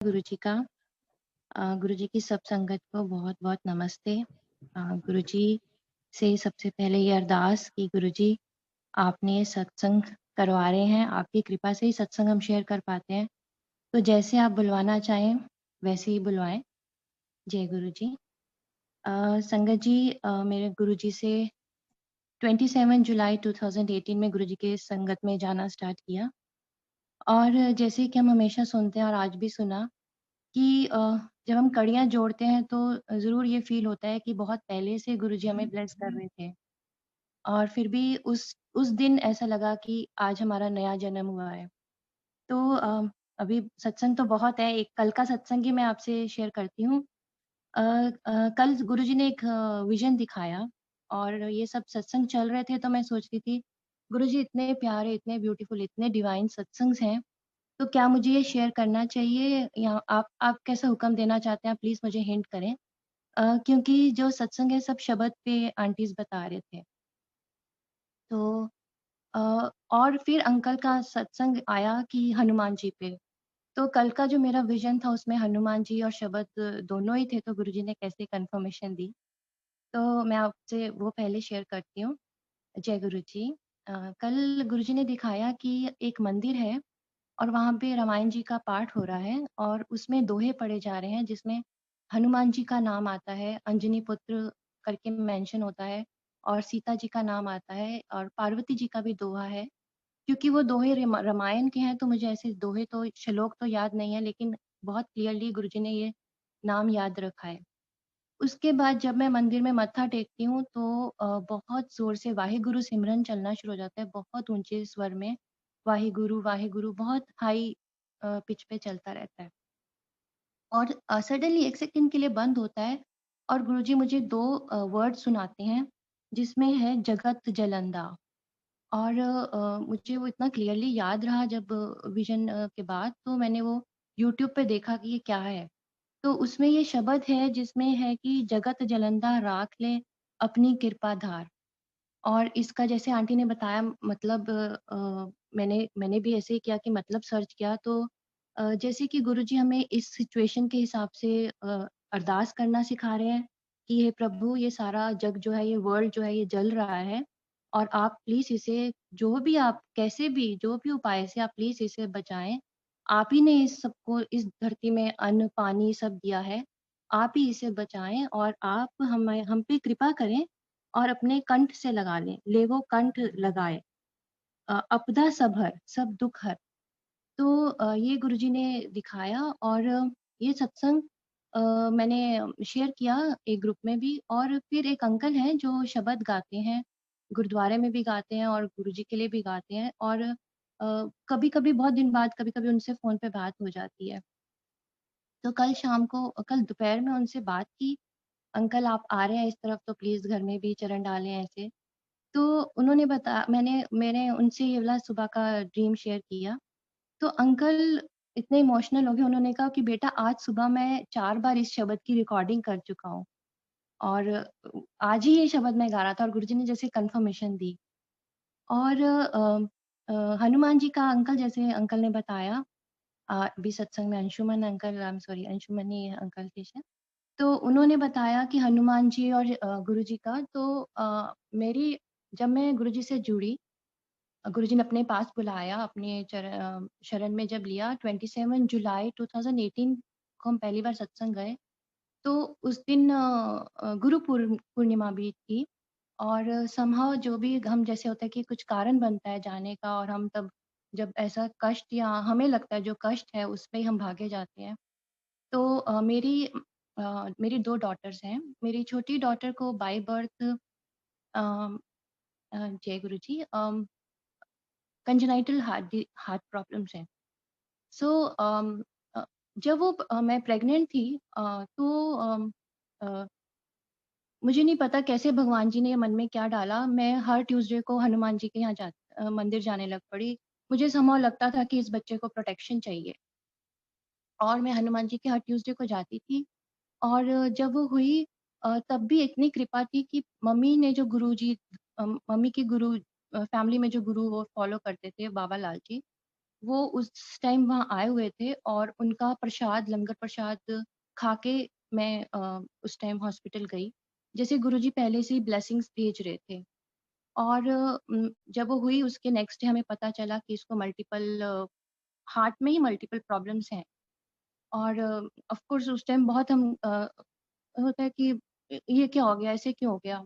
गुरुजी का गुरुजी की सब संगत को बहुत-बहुत नमस्ते। गुरुजी से सबसे पहले ये अरदास कि गुरुजी आपने सत्संग करवा रहे हैं, आपकी कृपा से ही सत्संग हम शेयर कर पाते हैं। तो जैसे आप बुलवाना चाहें, वैसे ही बुलवाएँ। जय गुरुजी। संगत जी मेरे गुरुजी से 27 जुलाई 2018 में गुरुजी के संगत में जाना स्टार्ट किया और जैसे कि हम हमेशा सुनते हैं और आज भी सुना कि जब हम कड़ियाँ जोड़ते हैं तो ज़रूर ये फ़ील होता है कि बहुत पहले से गुरुजी हमें ब्लेस कर रहे थे और फिर भी उस दिन ऐसा लगा कि आज हमारा नया जन्म हुआ है। तो अभी सत्संग तो बहुत है, एक कल का सत्संग ही मैं आपसे शेयर करती हूँ। कल गुरुजी ने एक विज़न दिखाया और ये सब सत्संग चल रहे थे तो मैं सोच रही थी, गुरुजी इतने प्यारे, इतने ब्यूटीफुल, इतने डिवाइन सत्संग्स हैं तो क्या मुझे ये शेयर करना चाहिए या आप कैसा हुक्म देना चाहते हैं? आप प्लीज़ मुझे हिंट करें। क्योंकि जो सत्संग है सब शब्द पे आंटीज़ बता रहे थे। तो और फिर अंकल का सत्संग आया कि हनुमान जी पे। तो कल का जो मेरा विज़न था उसमें हनुमान जी और शब्द दोनों ही थे, तो गुरुजी ने कैसे कन्फर्मेशन दी। तो मैं आपसे वो पहले शेयर करती हूँ। जय गुरु जी। कल गुरुजी ने दिखाया कि एक मंदिर है और वहाँ पे रामायण जी का पाठ हो रहा है और उसमें दोहे पढ़े जा रहे हैं जिसमें हनुमान जी का नाम आता है, अंजनी पुत्र करके मेंशन होता है और सीता जी का नाम आता है और पार्वती जी का भी दोहा है। क्योंकि वो दोहे रामायण के हैं तो मुझे ऐसे दोहे तो श्लोक तो याद नहीं है लेकिन बहुत क्लियरली गुरुजी ने ये नाम याद रखा है। उसके बाद जब मैं मंदिर में मत्था टेकती हूँ तो बहुत ज़ोर से वाहेगुरु सिमरन चलना शुरू हो जाता है, बहुत ऊँचे स्वर में वाहेगुरु, वाहेगुरु बहुत हाई पिच पे चलता रहता है। और सडनली 1 सेकंड के लिए बंद होता है और गुरुजी मुझे 2 वर्ड सुनाते हैं, जिसमें है जगत जलंदा और मुझे वो इतना क्लियरली याद रहा जब विज़न के बाद तो मैंने वो यूट्यूब पे देखा कि ये क्या है? तो उसमें ये शब्द है जिसमें है कि जगत जलंदा राख ले अपनी कृपा धार और इसका जैसे आंटी ने बताया मतलब मैंने भी ऐसे ही किया कि मतलब सर्च किया तो जैसे कि गुरुजी हमें इस सिचुएशन के हिसाब से अरदास करना सिखा रहे हैं कि हे प्रभु ये सारा जग जो है ये वर्ल्ड जो है ये जल रहा है और आप प्लीज़ इसे जो भी आप कैसे भी जो भी उपाय से आप प्लीज़ इसे बचाएँ। आप ही ने इस सबको इस धरती में अन्न, पानी सब दिया है। आप ही इसे बचाएँ और आप हम पे कृपा करें और अपने कंठ से लगा लें, लेवो कंठ लगाए। अपदा सब हर, सब दुःख हर। तो ये गुरुजी ने दिखाया और ये सत्संग मैंने शेयर किया एक ग्रुप में भी और फिर एक अंकल हैं जो शब्द गाते हैं, गुरुद्वारे में भी गाते हैं और गुरुजी के लिए भी गाते हैं और कभी-कभी बहुत दिन बाद कभी-कभी उनसे फ़ोन पे बात हो जाती है। तो कल दोपहर में उनसे बात की, अंकल आप आ रहे हैं इस तरफ तो प्लीज़ घर में भी चरण डालें ऐसे। तो उन्होंने मैंने मैंने उनसे ये वाला सुबह का ड्रीम शेयर किया। तो अंकल इतने इमोशनल हो गए, उन्होंने कहा कि बेटा आज सुबह मैं 4 बार इस शब्द की रिकॉर्डिंग कर चुका हूँ और आज ही ये शब्द मैं गा रहा था और गुरुजी ने जैसे कन्फर्मेशन दी। और हनुमान जी का अंकल जैसे अंकल ने बताया अभी सत्संग में Anshuman uncle I am sorry Anshuman he uncle थे शायद। तो उन्होंने बताया कि हनुमान जी और गुरुजी का तो मेरी जब मैं गुरुजी से जुड़ी गुरुजी ने अपने पास बुलाया, अपने शरण में जब लिया 27 जुलाई 2018 को हम पहली बार सत्संग गए। तो उस दिन पूर्णिमा भी थी और समहाउ जो भी हम जैसे होता है कि कुछ कारण बनता है जाने का और हम तब जब ऐसा कष्ट या हमें लगता है जो कष्ट है उस पे ही हम भागे जाते हैं। तो मेरी 2 डॉटर्स हैं। मेरी छोटी डॉटर को बाय बर्थ जय गुरुजी कंजेनाइटल हार्ट प्रॉब्लम्स हैं। सो अ, जब मैं प्रेग्नेंट थी तो अ, मुझे नहीं पता कैसे भगवान जी ने मन में क्या डाला, मैं हर ट्यूसडे को हनुमान जी के यहाँ मंदिर जाने लग पड़ी। मुझे समहाउ लगता था कि इस बच्चे को प्रोटेक्शन चाहिए और मैं हनुमान जी के हर ट्यूसडे को जाती थी और जब वो हुई तब भी इतनी कृपा थी कि मम्मी की गुरु फैमिली में जो गुरु वो फॉलो करते थे बाबा लाल जी। वो उस टाइम वहाँ आए हुए थे और उनका प्रसाद, लंगर प्रसाद खा के मैं उस टाइम हॉस्पिटल गई। जैसे गुरुजी पहले से ही ब्लेसिंग्स भेज रहे थे और जब वो हुई उसके नेक्स्ट डे हमें पता चला कि इसको मल्टीपल हार्ट में ही मल्टीपल प्रॉब्लम्स हैं और ऑफ कोर्स उस टाइम बहुत हम होता है कि ये क्या हो गया? ऐसे क्यों हो गया?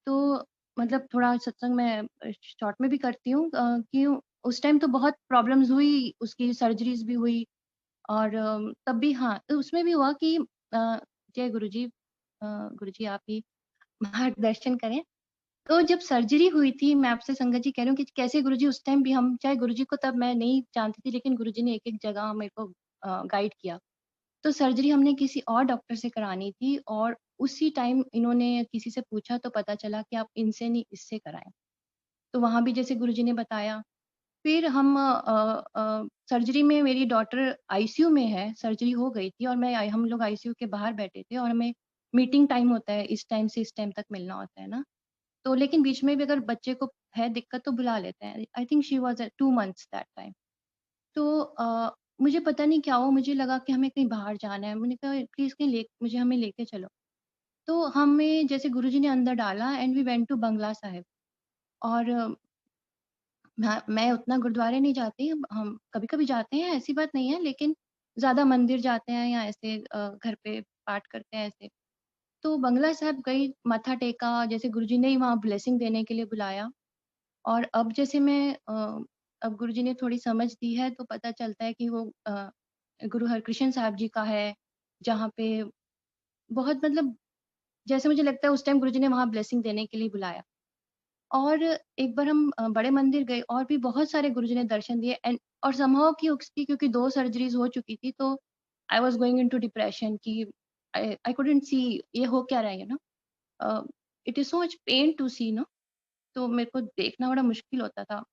तो मतलब थोड़ा सत्संग मैं शॉर्ट में भी करती हूँ कि उस टाइम तो बहुत प्रॉब्लम्स हुई, उसकी सर्जरीज़ भी हुई और तब भी हाँ, तो उसमें भी हुआ कि जय गुरुजी गुरुजी आप ही मार्गदर्शन करें। तो जब सर्जरी हुई थी, मैं आपसे संगत जी कह रही हूँ कि कैसे गुरुजी उस टाइम भी हम चाहे गुरुजी को तब मैं नहीं जानती थी, लेकिन गुरुजी ने एक-एक जगह मेरे को गाइड किया। तो सर्जरी हमने किसी और डॉक्टर से करानी थी और उसी टाइम इन्होंने किसी से पूछा तो पता चला कि आप इनसे नहीं, इससे कराएँ। तो वहाँ भी जैसे गुरुजी ने बताया, फिर हम सर्जरी में मेरी डॉटर आईसीयू में है, सर्जरी हो गई थी और हम लोग आईसीयू के बाहर बैठे थे और हमें मीटिंग टाइम होता है, इस टाइम से इस टाइम तक मिलना होता है ना। तो लेकिन बीच में भी अगर बच्चे को है दिक्कत तो बुला लेते हैं। I think she was 2 months that time. तो मुझे पता नहीं क्या हुआ, मुझे लगा कि हमें कहीं बाहर जाना है। मैंने कहा प्लीज़ कहीं ले मुझे हमें लेके चलो। तो हमें जैसे गुरुजी ने अंदर डाला and we went to Bangla Sahib और मैं उतना गुरुद्वारे नहीं जाती, हम कभी-कभी जाते हैं, ऐसी बात नहीं है, लेकिन ज़्यादा मंदिर जाते हैं या ऐसे घर पे पाठ करते हैं ऐसे। तो बंगला साहिब गई, माथा टेका, जैसे गुरुजी ने ही वहाँ ब्लेसिंग देने के लिए बुलाया और अब जैसे अब गुरुजी ने थोड़ी समझ दी है, तो पता चलता है कि वो गुरु हरकृष्ण साहब जी का है, जहाँ पे बहुत मतलब जैसे मुझे लगता है उस टाइम गुरुजी ने वहाँ ब्लेसिंग देने के लिए बुलाया। और एक बार हम बड़े मंदिर गए और भी बहुत सारे गुरुजी ने दर्शन दिए एंड और समहाउ कि उसकी क्योंकि 2 सर्जरीज़ हो चुकी थी, तो I was going into depression कि आई कुडन्ट सी ये हो क्या रहा है, uh, it is so much pain to see तो मेरे को देखना बड़ा मुश्किल होता था।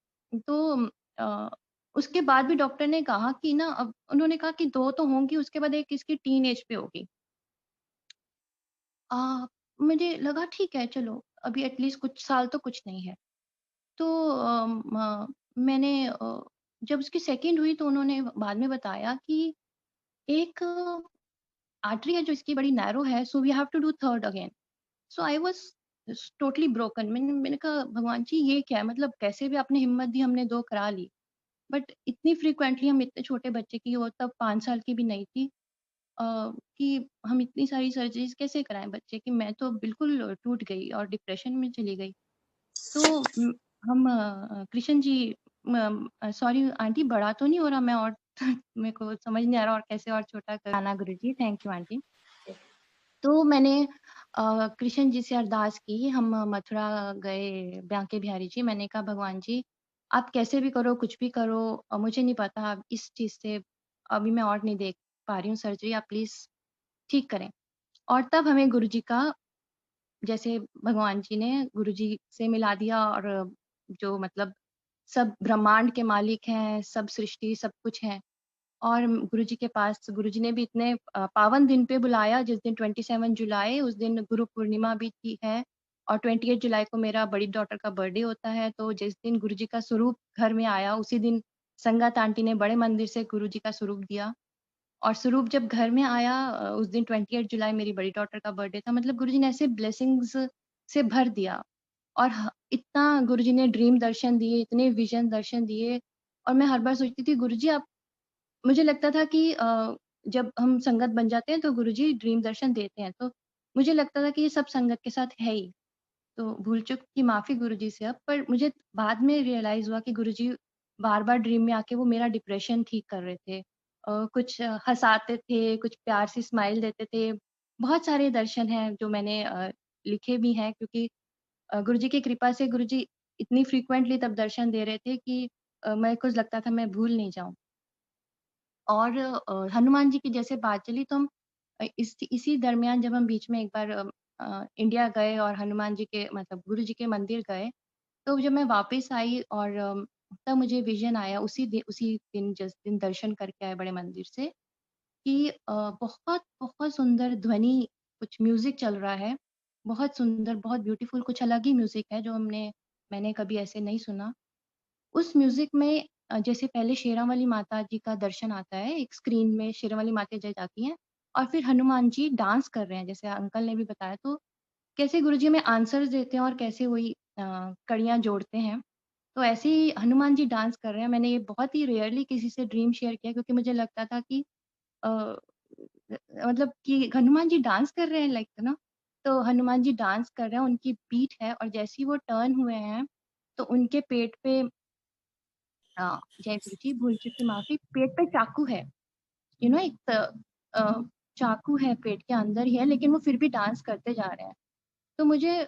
तो अ, उसके बाद भी डॉक्टर ने कहा कि अब उन्होंने कहा कि 2 तो होंगी, उसके बाद एक इसकी टीन एज पे होगी। अ, मुझे लगा ठीक है चलो, अभी एट लीस्ट कुछ साल तो कुछ नहीं है। तो मैंने जब उसकी सेकंड हुई तो उन्होंने बाद में बताया कि एक आर्टरी है जो इसकी बड़ी नैरो है, so we have to do third again. So I was totally broken. मैंने कहा भगवान जी ये क्या है? मतलब कैसे भी आपने हिम्मत दी, हमने 2 करा ली। बट इतनी फ्रीक्वेंटली हम इतने छोटे बच्चे की, वो तब 5 साल की भी नहीं थी, कि हम इतनी सारी सर्जरीज़ कैसे कराएँ बच्चे की? मैं तो बिल्कुल टूट गई और डिप्रेशन में चली गई। तो हम कृष्ण जी सॉरी आंटी, बड़ा तो नहीं हो रहा मैं और मेरे को समझ नहीं आ रहा और कैसे और छोटा कराना गुरुजी। Thank you aunty. तो मैंने कृष्ण जी से अरदास की, हम मथुरा गए बांके बिहारी जी, मैंने कहा भगवान जी, आप कैसे भी करो, कुछ भी करो, मुझे नहीं पता अब इस चीज़ से अभी मैं और नहीं देख पा रही हूँ सर्जरी, आप प्लीज़ ठीक करें। और तब हमें गुरुजी का जैसे भगवान जी ने गुरुजी से मिला दिया और जो मतलब सब ब्रह्मांड के मालिक हैं, सब सृष्टि सब कुछ हैं और गुरुजी के पास गुरुजी ने भी इतने पावन दिन पे बुलाया जिस दिन 27 जुलाई उस दिन गुरु पूर्णिमा भी थी है और 28 जुलाई को मेरा बड़ी डॉटर का बर्थडे होता है, तो जिस दिन गुरुजी का स्वरूप घर में आया उसी दिन संगत आंटी ने बड़े मंदिर से गुरुजी का स्वरूप दिया और स्वरूप जब घर में आया उस दिन 28 जुलाई मेरी बड़ी डॉटर का बर्थडे था, मतलब गुरुजी ने ऐसे ब्लेसिंग्स से भर दिया और इतना गुरुजी ने ड्रीम दर्शन दिए, इतने विजन दर्शन दिए और मैं हर बार सोचती थी गुरुजी आप, मुझे लगता था कि जब हम संगत बन जाते हैं तो गुरुजी ड्रीम दर्शन देते हैं, तो मुझे लगता था कि ये सब संगत के साथ है ही। तो भूल-चूक की माफ़ी गुरुजी से अब, पर मुझे बाद में रियलाइज़ हुआ कि गुरुजी बार-बार ड्रीम में आके वो मेरा डिप्रेशन ठीक कर रहे थे। कुछ हँसाते थे, कुछ प्यार से स्माइल देते थे। बहुत सारे दर्शन हैं जो मैंने लिखे भी हैं क्योंकि गुरुजी की कृपा से गुरुजी इतनी फ्रीक्वेंटली तब दर्शन दे रहे थे कि मेरे को लगता था मैं भूल नहीं जाऊँ। और हनुमान जी की जैसे बात चली तो हम इसी दरमियान जब हम बीच में एक बार इंडिया गए और हनुमान जी के मतलब गुरु जी के मंदिर गए, तो जब मैं वापस आई और तब मुझे विज़न आया उसी दिन जिस दिन दर्शन करके आए बड़े मंदिर से कि बहुत, बहुत सुंदर ध्वनि कुछ म्यूज़िक चल रहा है। बहुत सुंदर, बहुत ब्यूटीफुल कुछ अलग ही म्यूज़िक है जो मैंने कभी ऐसे नहीं सुना। उस म्यूज़िक में जैसे पहले शेरांवाली माता जी का दर्शन आता है, एक स्क्रीन में शेरांवाली माता जी जाती हैं और फिर हनुमान जी डांस कर रहे हैं, जैसे अंकल ने भी बताया। तो कैसे गुरुजी हमें आंसर्स देते हैं और कैसे वही कड़ियाँ जोड़ते हैं। तो ऐसे ही हनुमान जी डांस कर रहे हैं। मैंने ये बहुत ही रेयरली किसी से ड्रीम शेयर किया, क्योंकि मुझे लगता था कि अ, मतलब कि हनुमान जी डांस कर रहे हैं लाइक ना, तो हनुमान जी डांस कर रहे हैं, उनकी बीट है और जैसे ही वो टर्न हुए हैं, तो उनके पेट पे जय गुरुजी, भूल चुकी माफ़ी, पेट पे चाकू है। एक अ, चाकू है पेट के अंदर ही है, लेकिन वो फिर भी डांस करते जा रहे हैं। तो मुझे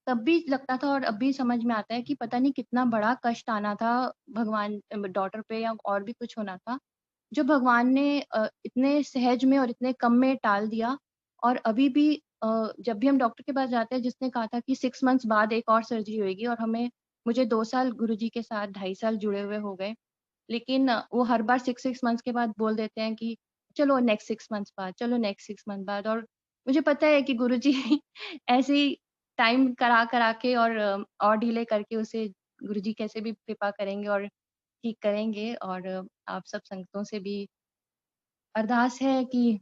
तब भी लगता था और अब भी समझ में आता है कि पता नहीं कितना बड़ा कष्ट आना था भगवान डॉटर पे या और भी कुछ होना था, जो भगवान ने इतने सहज में और इतने कम में टाल दिया। और अभी भी जब भी हम डॉक्टर के पास जाते हैं, जिसने कहा था कि 6 मंथ्स बाद एक और सर्जरी होएगी, और मुझे 2 साल गुरुजी के साथ 2.5 साल जुड़े हुए हो गए। लेकिन वो हर बार 6 मंथ्स के बाद बोल देते हैं कि चलो नेक्स्ट 6 मंथ्स बाद, चलो नेक्स्ट 6 मंथ बाद। और मुझे पता है कि गुरुजी ऐसे ही टाइम करा के और डिले करके उसे गुरुजी कैसे भी कृपा करेंगे और ठीक करेंगे। और आप सब संगतों से भी अरदास है कि,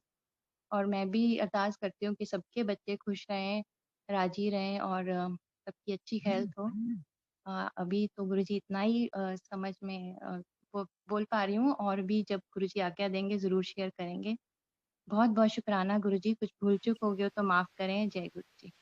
और मैं भी अरदास करती हूँ कि सबके बच्चे खुश रहें, राज़ी रहें और सबकी अच्छी हेल्थ हो। अभी तो गुरुजी इतना ही समझ में बोल पा रही हूँ, और भी जब गुरुजी आज्ञा देंगे ज़रूर शेयर करेंगे। बहुत-बहुत शुकराना गुरुजी, कुछ भूल-चूक हो गई हो तो माफ़ करें। जय गुरुजी।